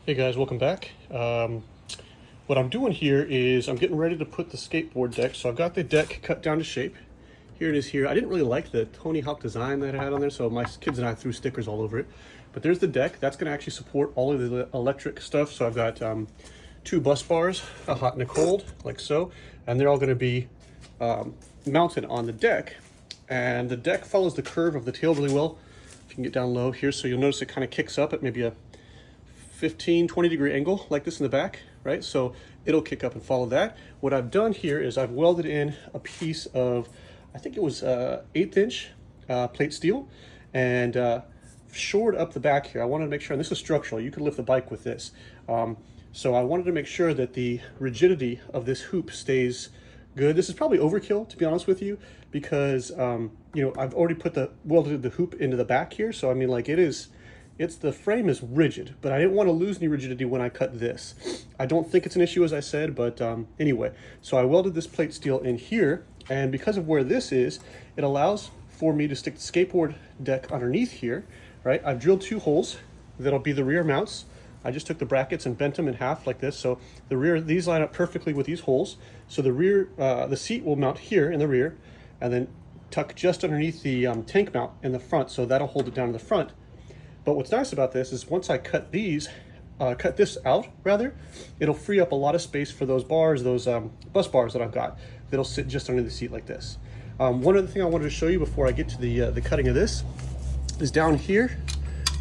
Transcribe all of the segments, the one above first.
Hey guys, welcome back. What I'm doing here is I'm getting ready to put the skateboard deck. So I've got the deck cut down to shape. Here it is here. I didn't really like the Tony Hawk design that it had on there, so my kids and I threw stickers all over it. But there's the deck. That's going to actually support all of the electric stuff. So I've got two bus bars, a hot and a cold, like so. And they're all going to be mounted on the deck. And the deck follows the curve of the tail really well. If you can get down low here, so you'll notice it kind of kicks up at maybe a 15-20 degree angle like this in the back, right? So it'll kick up and follow that. What I've done here is I've welded in a piece of, I think it was 1/8 inch plate steel, and shored up the back here. I wanted to make sure, and this is structural, you can lift the bike with this. So I wanted to make sure that the rigidity of this hoop stays good. This is probably overkill, to be honest with you, because you know, I've already welded the hoop into the back here. So I mean, like, the frame is rigid, but I didn't want to lose any rigidity when I cut this. I don't think it's an issue, as I said, but anyway. So I welded this plate steel in here, and because of where this is, it allows for me to stick the skateboard deck underneath here, right? I've drilled 2 holes that'll be the rear mounts. I just took the brackets and bent them in half like this. So the rear, these line up perfectly with these holes. So the rear, the seat will mount here in the rear, and then tuck just underneath the tank mount in the front. So that'll hold it down in the front. But what's nice about this is once I cut this out, rather, it'll free up a lot of space for those bars, those bus bars that I've got, that'll sit just under the seat like this. One other thing I wanted to show you before I get to the cutting of this is down here.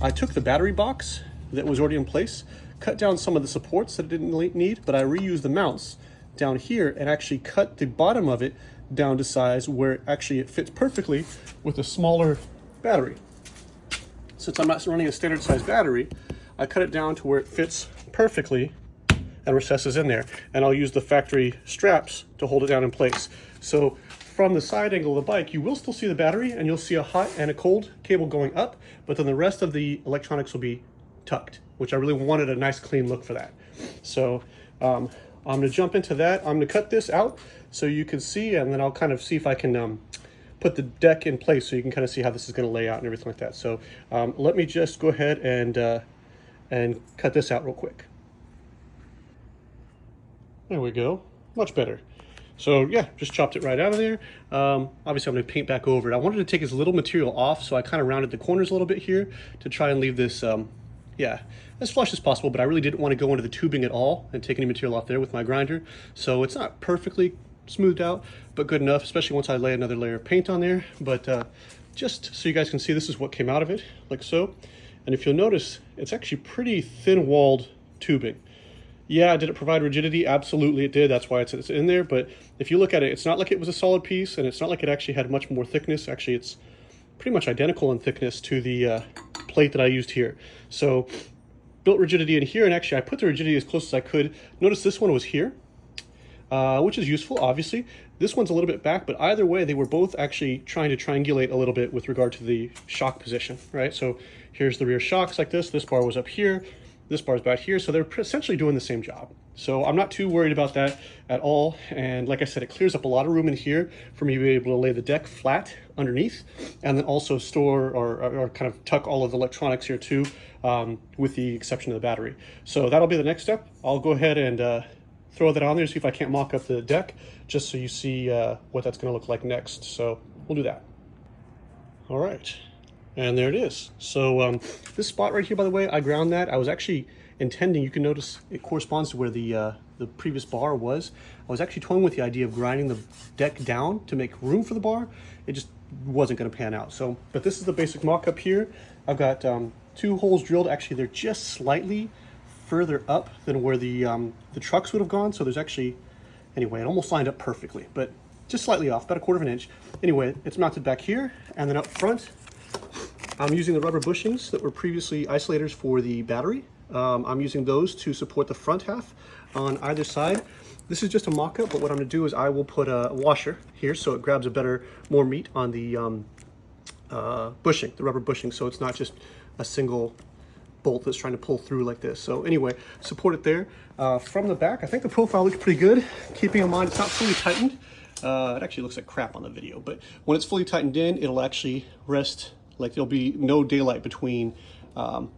I took the battery box that was already in place, cut down some of the supports that it didn't need, but I reused the mounts down here and actually cut the bottom of it down to size where actually it fits perfectly with a smaller battery. Since I'm not running a standard size battery, I cut it down to where it fits perfectly and recesses in there. And I'll use the factory straps to hold it down in place. So from the side angle of the bike, you will still see the battery, and you'll see a hot and a cold cable going up, but then the rest of the electronics will be tucked, which I really wanted a nice clean look for that. So I'm gonna jump into that. I'm gonna cut this out so you can see, and then I'll kind of see if I can put the deck in place so you can kind of see how this is going to lay out and everything like that. So let me just go ahead and cut this out real quick. There we go, much better. So yeah, just chopped it right out of there. Obviously I'm going to paint back over it. I wanted to take as little material off, so I kind of rounded the corners a little bit here to try and leave this yeah, as flush as possible, but I really didn't want to go into the tubing at all and take any material off there with my grinder. So it's not perfectly smoothed out, but good enough, especially once I lay another layer of paint on there. But just so you guys can see, this is what came out of it, like so. And if you'll notice, it's actually pretty thin-walled tubing. Yeah, did it provide rigidity? Absolutely it did. That's why it's in there. But if you look at it, it's not like it was a solid piece, and it's not like it actually had much more thickness. Actually, it's pretty much identical in thickness to the plate that I used here. So built rigidity in here, and actually I put the rigidity as close as I could. Notice this one was here, which is useful, obviously. This one's a little bit back, but either way, they were both actually trying to triangulate a little bit with regard to the shock position, right? So here's the rear shocks like this. This bar was up here. This bar's back here. So they're essentially doing the same job. So I'm not too worried about that at all. And like I said, it clears up a lot of room in here for me to be able to lay the deck flat underneath, and then also store or kind of tuck all of the electronics here too, with the exception of the battery. So that'll be the next step. I'll go ahead and throw that on there, see if I can't mock up the deck, just so you see what that's going to look like next. So we'll do that. All right, and there it is. So this spot right here, by the way, I ground that. I was actually intending, you can notice it corresponds to where the previous bar was. I was actually toying with the idea of grinding the deck down to make room for the bar. It just wasn't going to pan out. So, but this is the basic mock-up here. I've got 2 holes drilled. Actually, they're just slightly further up than where the trucks would have gone. So there's actually, anyway, it almost lined up perfectly, but just slightly off, about 1/4 inch. Anyway, it's mounted back here, and then up front, I'm using the rubber bushings that were previously isolators for the battery. I'm using those to support the front half on either side. This is just a mock-up, but what I'm going to do is I will put a washer here so it grabs more meat on the bushing, the rubber bushing, so it's not just a single bolt that's trying to pull through like this. So anyway, support it there. From the back, I think the profile looks pretty good, keeping in mind it's not fully tightened. It actually looks like crap on the video, but when it's fully tightened in, it'll actually rest, like there'll be no daylight between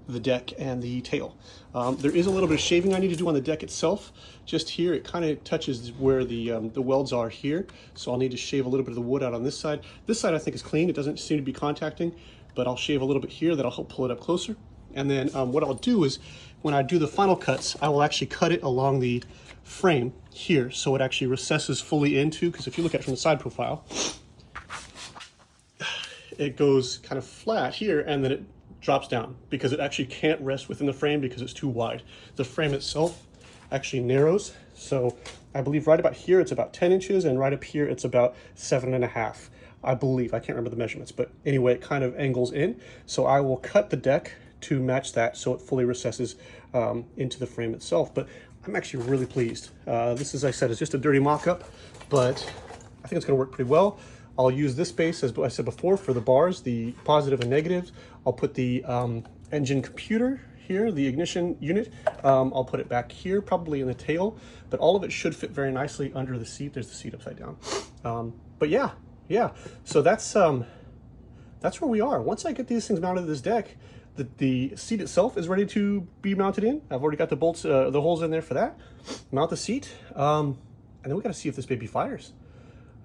the deck and the tail. There is a little bit of shaving I need to do on the deck itself. Just here, it kind of touches where the welds are here, so I'll need to shave a little bit of the wood out on this side. This side I think is clean. It doesn't seem to be contacting, but I'll shave a little bit here. That'll help pull it up closer. And then what I'll do is, when I do the final cuts, I will actually cut it along the frame here, so it actually recesses fully into, because if you look at it from the side profile, it goes kind of flat here, and then it drops down because it actually can't rest within the frame because it's too wide. The frame itself actually narrows, so I believe right about here it's about 10 inches, and right up here it's about 7.5. I believe, I can't remember the measurements, but anyway, it kind of angles in. So I will cut the deck to match that so it fully recesses into the frame itself. But I'm actually really pleased. This, as I said, is just a dirty mock-up, but I think it's going to work pretty well. I'll use this base, as I said before, for the bars, the positive and negatives. I'll put the engine computer here, the ignition unit. I'll put it back here, probably in the tail, but all of it should fit very nicely under the seat. There's the seat upside down. But yeah, so that's where we are. Once I get these things mounted to this deck, the seat itself is ready to be mounted in. I've already got the bolts, the holes in there for that. Mount the seat, and then we got to see if this baby fires.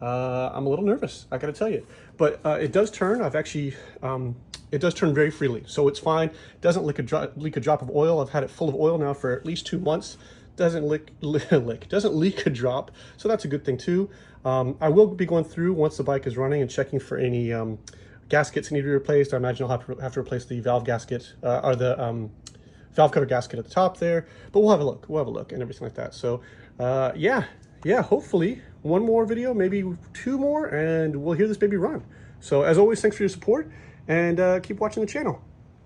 I'm a little nervous, I got to tell you, but it does turn. I've actually, it does turn very freely, so it's fine. It doesn't leak a drop of oil. I've had it full of oil now for at least 2 months. Doesn't doesn't leak a drop, so that's a good thing too. I will be going through once the bike is running and checking for any gaskets that need to be replaced. I imagine I'll have to replace the valve gasket or the valve cover gasket at the top there, but we'll have a look. We'll have a look and everything like that. So yeah, hopefully one more video, maybe 2 more, and we'll hear this baby run. So as always, thanks for your support, and keep watching the channel.